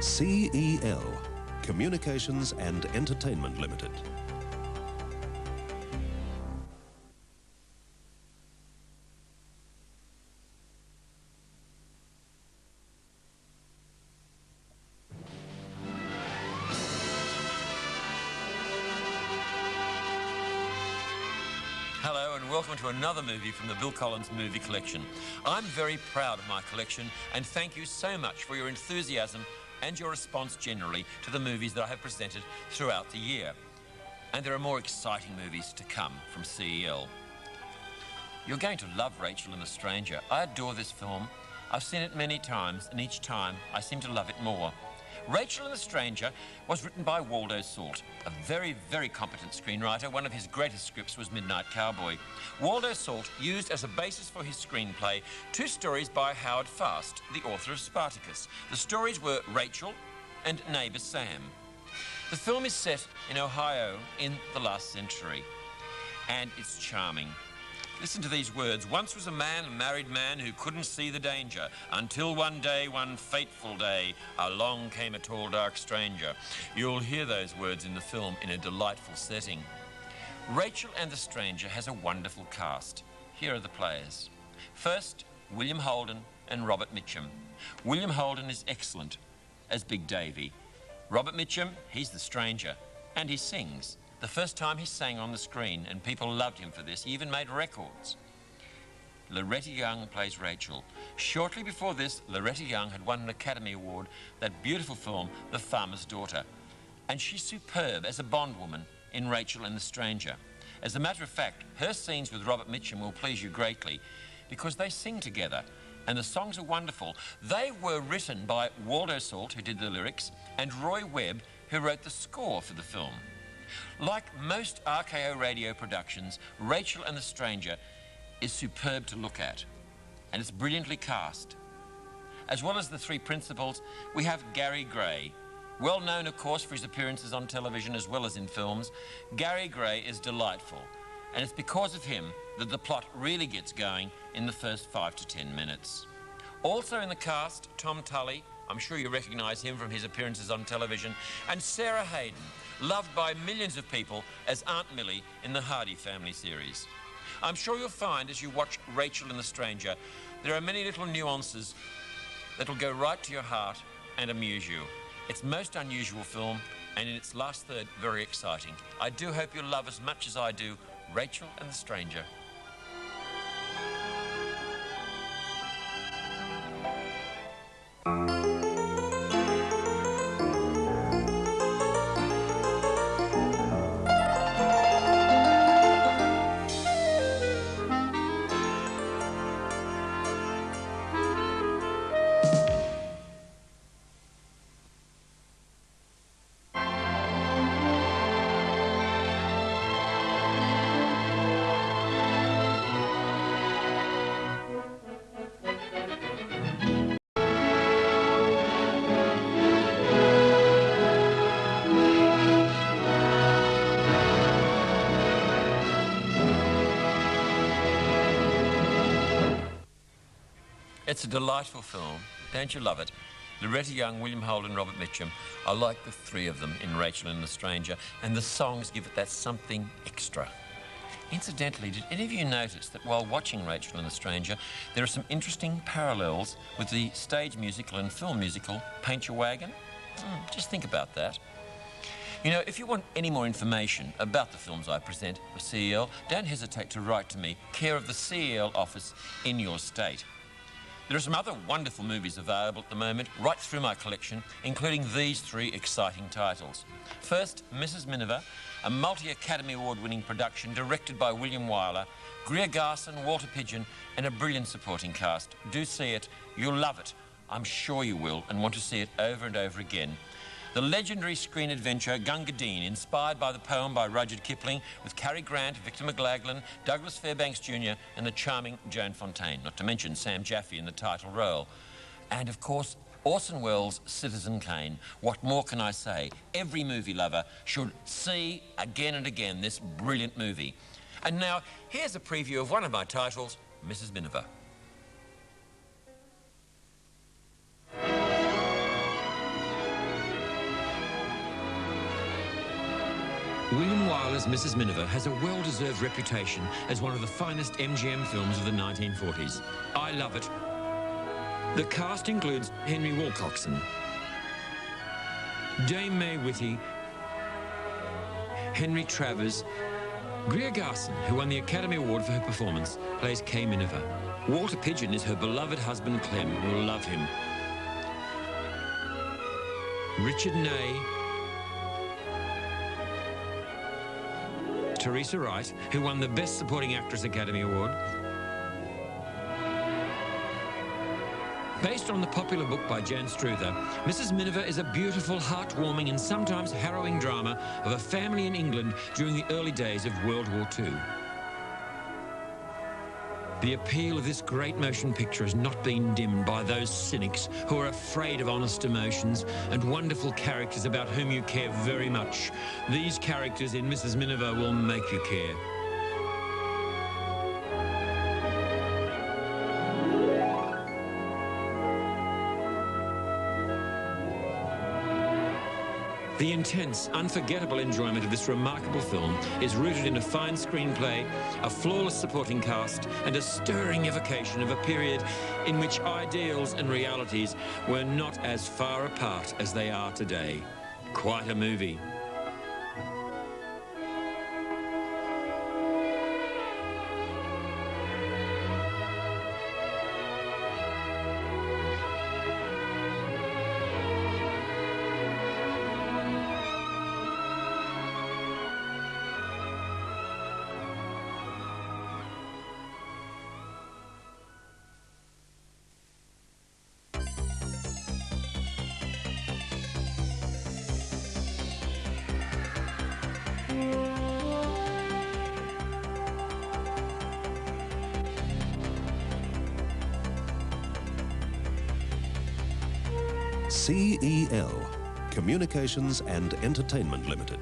CEL, Communications and Entertainment Limited. Hello and welcome to another movie from the Bill Collins Movie Collection. I'm very proud of my collection and thank you so much for your enthusiasm and your response generally to the movies that I have presented throughout the year. And there are more exciting movies to come from CEL. You're going to love Rachel and the Stranger. I adore this film. I've seen it many times and each time I seem to love it more. Rachel and the Stranger was written by Waldo Salt, a very, very competent screenwriter. One of his greatest scripts was Midnight Cowboy. Waldo Salt used as a basis for his screenplay two stories by Howard Fast, the author of Sparticus. The stories were Rachel and Neighbor Sam. The film is set in Ohio in the last century, and it's charming. Listen to these words. Once was a married man who couldn't see the danger, until one day, one fateful day, along came a tall, dark stranger. You'll hear those words in the film in a delightful setting. Rachel and the Stranger has a wonderful cast. Here are the players. First, William Holden and Robert Mitchum. William Holden is excellent as Big Davey. Robert Mitchum, he's the Stranger, and he sings. The first time he sang on the screen, and people loved him for this. He even made records. Loretta Young plays Rachel. Shortly before this, Loretta Young had won an Academy Award, that beautiful film, The Farmer's Daughter. And she's superb as a bondwoman in Rachel and the Stranger. As a matter of fact, her scenes with Robert Mitchum will please you greatly because they sing together. And the songs are wonderful. They were written by Waldo Salt, who did the lyrics, and Roy Webb, who wrote the score for the film. Like most RKO radio productions, Rachel and the Stranger is superb to look at, and it's brilliantly cast. As well as the three principals, we have Gary Gray. Well known, of course, for his appearances on television as well as in films. Gary Gray is delightful, and it's because of him that the plot really gets going in the first 5 to 10 minutes. Also in the cast, Tom Tully, I'm sure you recognise him from his appearances on television, and Sarah Hayden, loved by millions of people as Aunt Millie in the Hardy Family series. I'm sure you'll find as you watch Rachel and the Stranger, there are many little nuances that'll go right to your heart and amuse you. It's a most unusual film, and in its last third, very exciting. I do hope you'll love as much as I do Rachel and the Stranger. It's a delightful film. Don't you love it? Loretta Young, William Holden, Robert Mitchum. I like the three of them in Rachel and the Stranger, and the songs give it that something extra. Incidentally, did any of you notice that while watching Rachel and the Stranger, there are some interesting parallels with the stage musical and film musical Paint Your Wagon? Just think about that. You know, if you want any more information about the films I present for CEL, don't hesitate to write to me, care of the CEL office in your state. There are some other wonderful movies available at the moment, right through my collection, including these three exciting titles. First, Mrs. Miniver, a multi-Academy Award-winning production directed by William Wyler, Greer Garson, Walter Pidgeon, and a brilliant supporting cast. Do see it. You'll love it. I'm sure you will, and want to see it over and over again. The legendary screen adventure Gunga Din, inspired by the poem by Rudyard Kipling, with Cary Grant, Victor McLaglen, Douglas Fairbanks Jr. and the charming Joan Fontaine, not to mention Sam Jaffe in the title role. And of course, Orson Welles' Citizen Kane. What more can I say? Every movie lover should see again and again this brilliant movie. And now, here's a preview of one of my titles, Mrs. Miniver. William Wyler's Mrs. Miniver has a well-deserved reputation as one of the finest MGM films of the 1940s. I love it. The cast includes Henry Wilcoxon, Dame May Whitty, Henry Travers, Greer Garson, who won the Academy Award for her performance, plays Kay Miniver. Walter Pidgeon is her beloved husband Clem. You'll love him. Richard Ney, Teresa Wright, who won the Best Supporting Actress Academy Award. Based on the popular book by Jan Struther, Mrs. Miniver is a beautiful, heartwarming and sometimes harrowing drama of a family in England during the early days of World War II. The appeal of this great motion picture has not been dimmed by those cynics who are afraid of honest emotions and wonderful characters about whom you care very much. These characters in Mrs. Miniver will make you care. The intense, unforgettable enjoyment of this remarkable film is rooted in a fine screenplay, a flawless supporting cast, and a stirring evocation of a period in which ideals and realities were not as far apart as they are today. Quite a movie. CEL, Communications and Entertainment Limited.